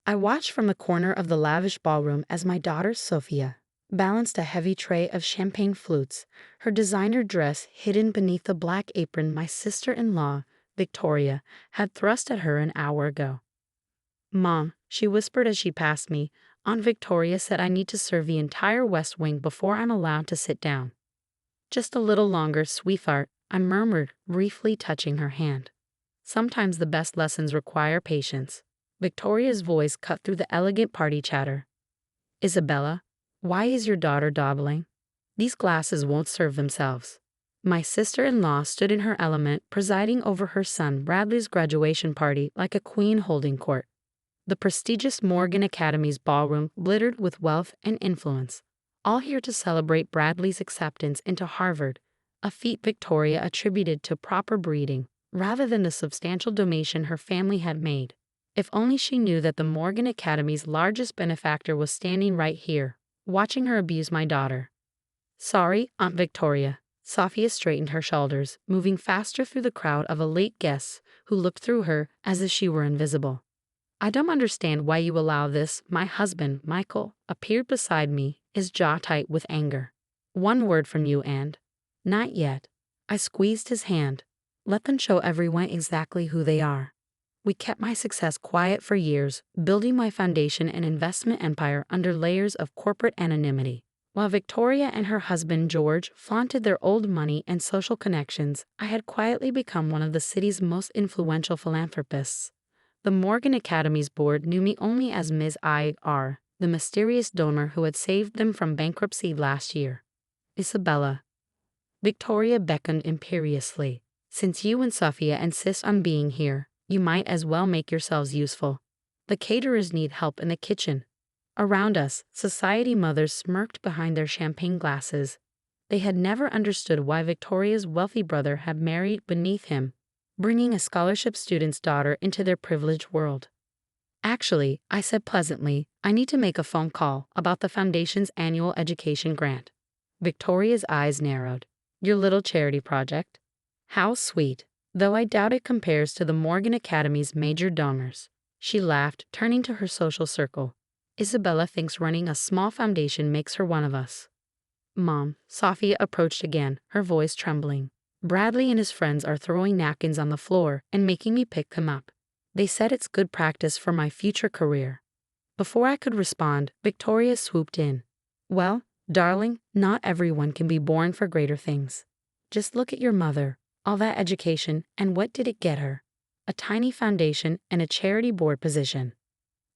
I watched from the corner of the lavish ballroom as my daughter Sophia balanced a heavy tray of champagne flutes, her designer dress hidden beneath the black apron my sister-in-law, Victoria, had thrust at her an hour ago. "Mom," she whispered as she passed me, "Aunt Victoria said I need to serve the entire West Wing before I'm allowed to sit down." "Just a little longer, sweetheart," I murmured, briefly touching her hand. Sometimes the best lessons require patience. Victoria's voice cut through the elegant party chatter. "Isabella, why is your daughter dawdling? These glasses won't serve themselves." My sister-in-law stood in her element, presiding over her son Bradley's graduation party like a queen holding court. The prestigious Morgan Academy's ballroom glittered with wealth and influence, all here to celebrate Bradley's acceptance into Harvard, a feat Victoria attributed to proper breeding, rather than the substantial donation her family had made. If only she knew that the Morgan Academy's largest benefactor was standing right here, watching her abuse my daughter. "Sorry, Aunt Victoria." Sophia straightened her shoulders, moving faster through the crowd of elite guests who looked through her as if she were invisible. "I don't understand why you allow this." My husband, Michael, appeared beside me, his jaw tight with anger. "One word from you and—" "Not yet." I squeezed his hand. "Let them show everyone exactly who they are." We kept my success quiet for years, building my foundation and investment empire under layers of corporate anonymity. While Victoria and her husband George flaunted their old money and social connections, I had quietly become one of the city's most influential philanthropists. The Morgan Academy's board knew me only as Ms. I.R., the mysterious donor who had saved them from bankruptcy last year. "Isabella." Victoria beckoned imperiously. "Since you and Sophia insist on being here, you might as well make yourselves useful. The caterers need help in the kitchen." Around us, society mothers smirked behind their champagne glasses. They had never understood why Victoria's wealthy brother had married beneath him, bringing a scholarship student's daughter into their privileged world. "Actually," I said pleasantly, "I need to make a phone call about the Foundation's annual education grant." Victoria's eyes narrowed. "Your little charity project? How sweet, though I doubt it compares to the Morgan Academy's major donors." She laughed, turning to her social circle. "Isabella thinks running a small foundation makes her one of us." "Mom," Sophia approached again, her voice trembling. "Bradley and his friends are throwing napkins on the floor and making me pick them up. They said it's good practice for my future career." Before I could respond, Victoria swooped in. "Well, darling, not everyone can be born for greater things. Just look at your mother. All that education, and what did it get her? A tiny foundation and a charity board position."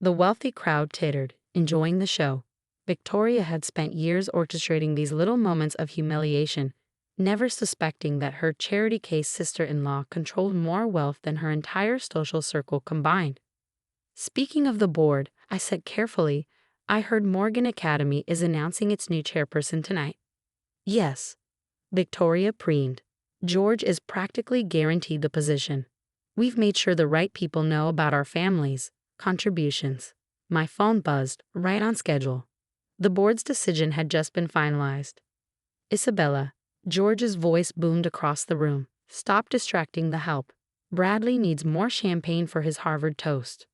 The wealthy crowd tittered, enjoying the show. Victoria had spent years orchestrating these little moments of humiliation, never suspecting that her charity case sister-in-law controlled more wealth than her entire social circle combined. "Speaking of the board," I said carefully, "I heard Morgan Academy is announcing its new chairperson tonight." "Yes." Victoria preened. "George is practically guaranteed the position. We've made sure the right people know about our families' contributions." My phone buzzed, right on schedule. The board's decision had just been finalized. "Isabella," George's voice boomed across the room, "stop distracting the help. Bradley needs more champagne for his Harvard toast."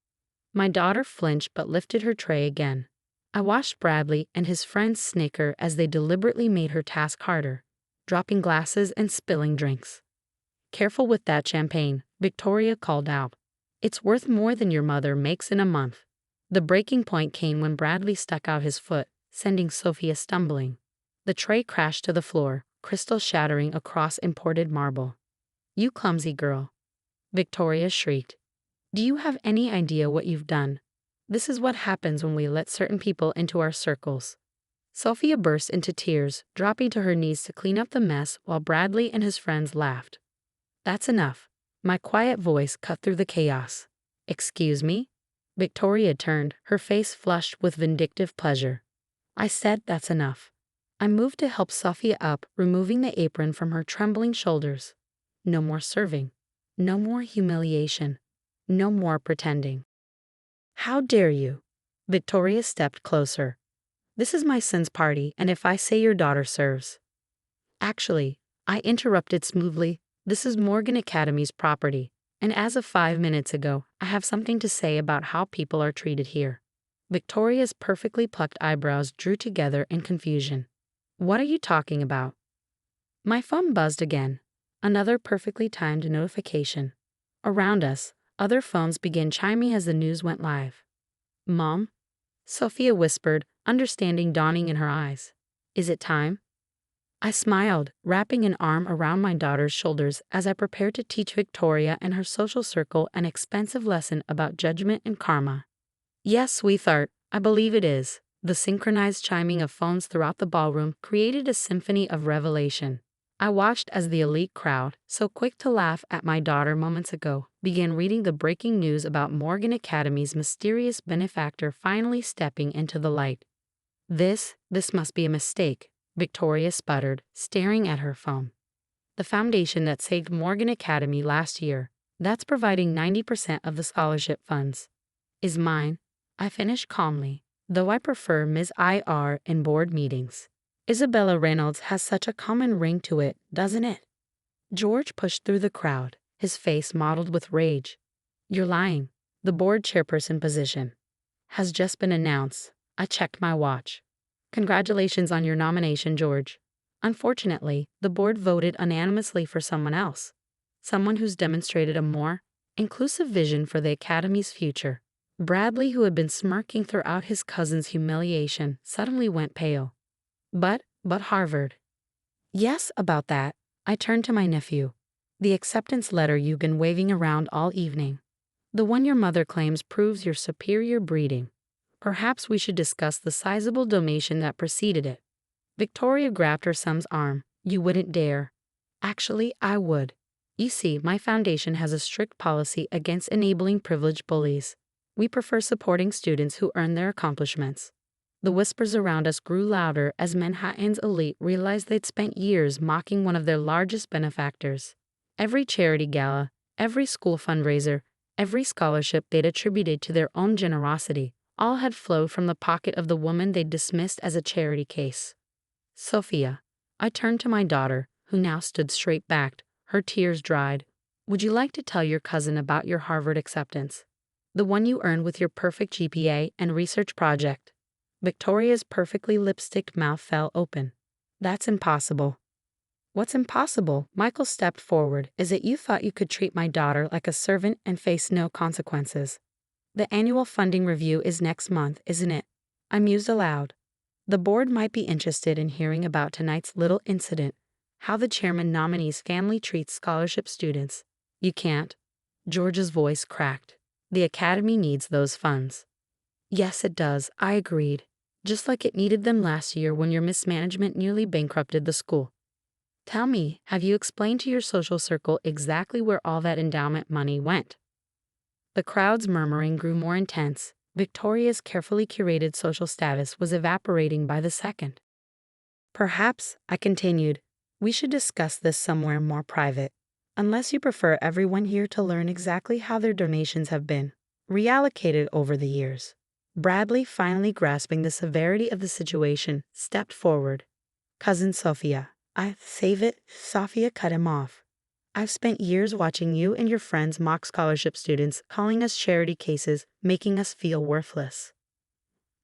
My daughter flinched but lifted her tray again. I watched Bradley and his friends snicker as they deliberately made her task harder, dropping glasses and spilling drinks. "Careful with that champagne," Victoria called out. "It's worth more than your mother makes in a month." The breaking point came when Bradley stuck out his foot, sending Sophia stumbling. The tray crashed to the floor, crystal shattering across imported marble. "You clumsy girl," Victoria shrieked. "Do you have any idea what you've done? This is what happens when we let certain people into our circles." Sophia burst into tears, dropping to her knees to clean up the mess while Bradley and his friends laughed. "That's enough." My quiet voice cut through the chaos. "Excuse me?" Victoria turned, her face flushed with vindictive pleasure. I said that's enough. I moved to help Sophia up, removing the apron from her trembling shoulders. No more serving. No more humiliation. No more pretending. "How dare you?" Victoria stepped closer. "This is my son's party, and if I say your daughter serves—" "Actually," I interrupted smoothly, "this is Morgan Academy's property, And as of 5 minutes ago, I have something to say about how people are treated here. Victoria's perfectly plucked eyebrows drew together in confusion. What are you talking about? My phone buzzed again. Another perfectly timed notification. Around us, other phones began chiming as the news went live. Mom? Sophia whispered, understanding dawning in her eyes. Is it time? I smiled, wrapping an arm around my daughter's shoulders as I prepared to teach Victoria and her social circle an expensive lesson about judgment and karma. Yes, sweetheart, I believe it is. The synchronized chiming of phones throughout the ballroom created a symphony of revelation. I watched as the elite crowd, so quick to laugh at my daughter moments ago, began reading the breaking news about Morgan Academy's mysterious benefactor finally stepping into the light. This must be a mistake, Victoria sputtered, staring at her phone. The foundation that saved Morgan Academy last year, that's providing 90% of the scholarship funds, is mine. I finished calmly, though I prefer Ms. IR in board meetings. Isabella Reynolds has such a common ring to it, doesn't it? George pushed through the crowd, his face mottled with rage. You're lying. The board chairperson position has just been announced. I checked my watch. Congratulations on your nomination, George. Unfortunately, the board voted unanimously for someone else. Someone who's demonstrated a more inclusive vision for the Academy's future. Bradley, who had been smirking throughout his cousin's humiliation, suddenly went pale. But Harvard. Yes, about that. I turned to my nephew. The acceptance letter you've been waving around all evening. The one your mother claims proves your superior breeding. Perhaps we should discuss the sizable donation that preceded it. Victoria grabbed her son's arm. You wouldn't dare. Actually, I would. You see, my foundation has a strict policy against enabling privileged bullies. We prefer supporting students who earn their accomplishments. The whispers around us grew louder as Manhattan's elite realized they'd spent years mocking one of their largest benefactors. Every charity gala, every school fundraiser, every scholarship they'd attributed to their own generosity, all had flowed from the pocket of the woman they'd dismissed as a charity case. Sophia. I turned to my daughter, who now stood straight-backed, her tears dried. Would you like to tell your cousin about your Harvard acceptance? The one you earned with your perfect GPA and research project. Victoria's perfectly lipstick mouth fell open. That's impossible. What's impossible? Michael stepped forward. Is it you thought you could treat my daughter like a servant and face no consequences? The annual funding review is next month, isn't it? I mused aloud. The board might be interested in hearing about tonight's little incident, how the chairman nominee's family treats scholarship students. You can't. George's voice cracked. The academy needs those funds. Yes, it does, I agreed. Just like it needed them last year when your mismanagement nearly bankrupted the school. Tell me, have you explained to your social circle exactly where all that endowment money went? The crowd's murmuring grew more intense. Victoria's carefully curated social status was evaporating by the second. Perhaps, I continued, we should discuss this somewhere more private, unless you prefer everyone here to learn exactly how their donations have been reallocated over the years. Bradley, finally grasping the severity of the situation, stepped forward. Cousin Sophia. Save it, Sophia cut him off. I've spent years watching you and your friends mock scholarship students, calling us charity cases, making us feel worthless.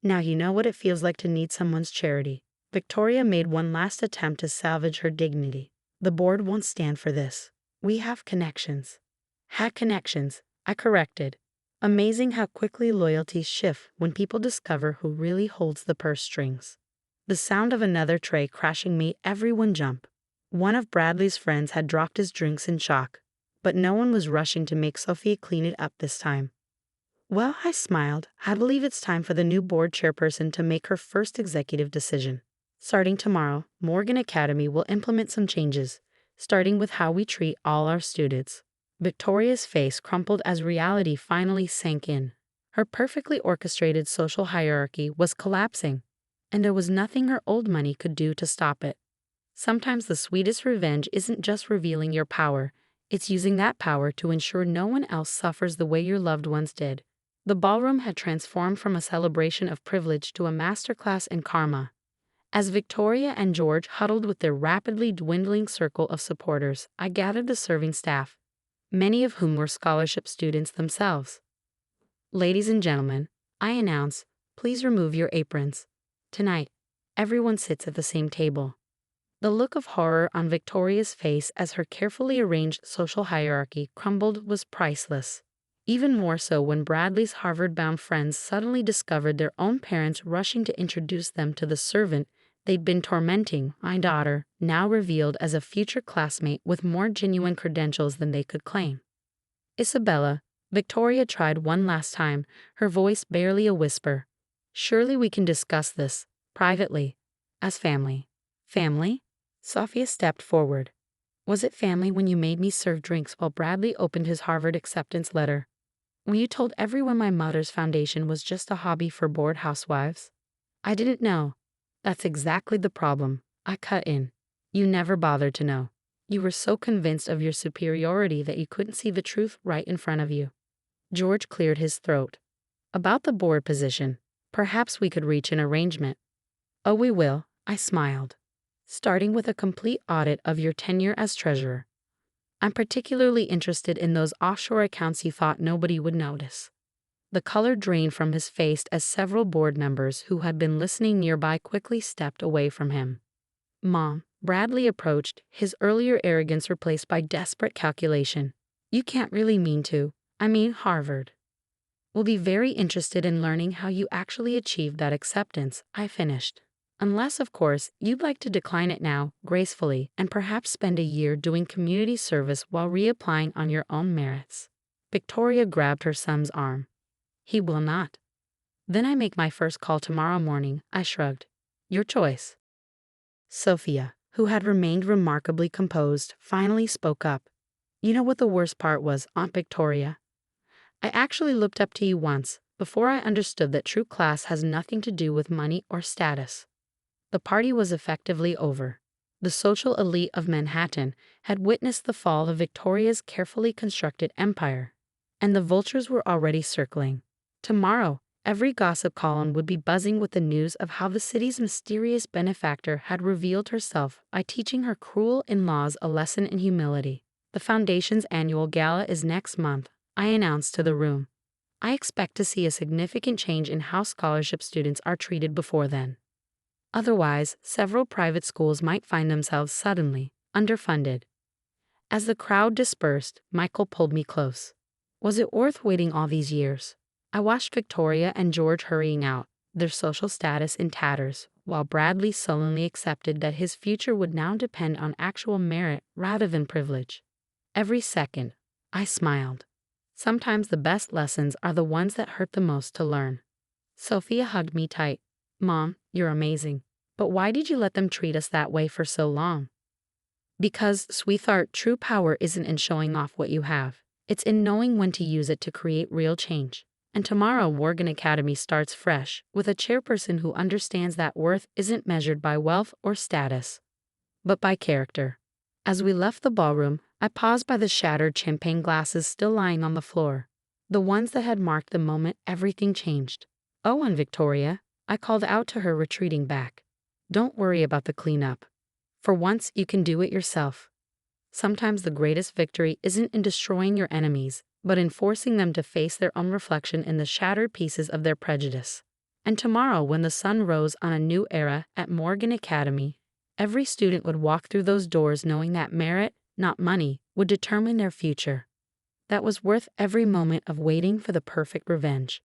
Now you know what it feels like to need someone's charity. Victoria made one last attempt to salvage her dignity. The board won't stand for this. We have connections. Had connections, I corrected. Amazing how quickly loyalties shift when people discover who really holds the purse strings. The sound of another tray crashing made everyone jump. One of Bradley's friends had dropped his drinks in shock, but no one was rushing to make Sophia clean it up this time. Well, I smiled. I believe it's time for the new board chairperson to make her first executive decision. Starting tomorrow, Morgan Academy will implement some changes, starting with how we treat all our students. Victoria's face crumpled as reality finally sank in. Her perfectly orchestrated social hierarchy was collapsing, and there was nothing her old money could do to stop it. Sometimes the sweetest revenge isn't just revealing your power, it's using that power to ensure no one else suffers the way your loved ones did. The ballroom had transformed from a celebration of privilege to a masterclass in karma. As Victoria and George huddled with their rapidly dwindling circle of supporters, I gathered the serving staff. many of whom were scholarship students themselves. "Ladies and gentlemen," I announce, "please remove your aprons. Tonight, everyone sits at the same table." The look of horror on Victoria's face as her carefully arranged social hierarchy crumbled was priceless. Even more so when Bradley's Harvard-bound friends suddenly discovered their own parents rushing to introduce them to the servant they'd been tormenting. My daughter, now revealed as a future classmate with more genuine credentials than they could claim. "Isabella," Victoria tried one last time, her voice barely a whisper. "Surely we can discuss this, privately, as family." "Family?" Sophia stepped forward. "Was it family when you made me serve drinks while Bradley opened his Harvard acceptance letter? When you told everyone my mother's foundation was just a hobby for bored housewives? I didn't know." "That's exactly the problem," I cut in. "You never bothered to know. You were so convinced of your superiority that you couldn't see the truth right in front of you." George cleared his throat. "About the board position, perhaps we could reach an arrangement." "Oh, we will," I smiled. "Starting with a complete audit of your tenure as treasurer. I'm particularly interested in those offshore accounts you thought nobody would notice." The color drained from his face as several board members who had been listening nearby quickly stepped away from him. "Mom," Bradley approached, his earlier arrogance replaced by desperate calculation. "You can't really mean to. I mean Harvard. We'll be very interested in learning how you actually achieved that acceptance," I finished. "Unless, of course, you'd like to decline it now, gracefully, and perhaps spend a year doing community service while reapplying on your own merits." Victoria grabbed her son's arm. "He will not." "Then I make my first call tomorrow morning," I shrugged. "Your choice." Sophia, who had remained remarkably composed, finally spoke up. "You know what the worst part was, Aunt Victoria? I actually looked up to you once, before I understood that true class has nothing to do with money or status." The party was effectively over. The social elite of Manhattan had witnessed the fall of Victoria's carefully constructed empire, and the vultures were already circling. Tomorrow, every gossip column would be buzzing with the news of how the city's mysterious benefactor had revealed herself by teaching her cruel in-laws a lesson in humility. "The foundation's annual gala is next month," I announced to the room. "I expect to see a significant change in how scholarship students are treated before then. Otherwise, several private schools might find themselves suddenly underfunded." As the crowd dispersed, Michael pulled me close. "Was it worth waiting all these years?" I watched Victoria and George hurrying out, their social status in tatters, while Bradley sullenly accepted that his future would now depend on actual merit rather than privilege. Every second, I smiled. Sometimes the best lessons are the ones that hurt the most to learn. Sophia hugged me tight. "Mom, you're amazing. But why did you let them treat us that way for so long?" "Because, sweetheart, true power isn't in showing off what you have. It's in knowing when to use it to create real change. And tomorrow Morgan Academy starts fresh, with a chairperson who understands that worth isn't measured by wealth or status, but by character." As we left the ballroom, I paused by the shattered champagne glasses still lying on the floor, the ones that had marked the moment everything changed. "Oh, and Victoria," I called out to her retreating back. "Don't worry about the cleanup. For once, you can do it yourself." Sometimes the greatest victory isn't in destroying your enemies, but in forcing them to face their own reflection in the shattered pieces of their prejudice. And tomorrow, when the sun rose on a new era at Morgan Academy, every student would walk through those doors knowing that merit, not money, would determine their future. That was worth every moment of waiting for the perfect revenge.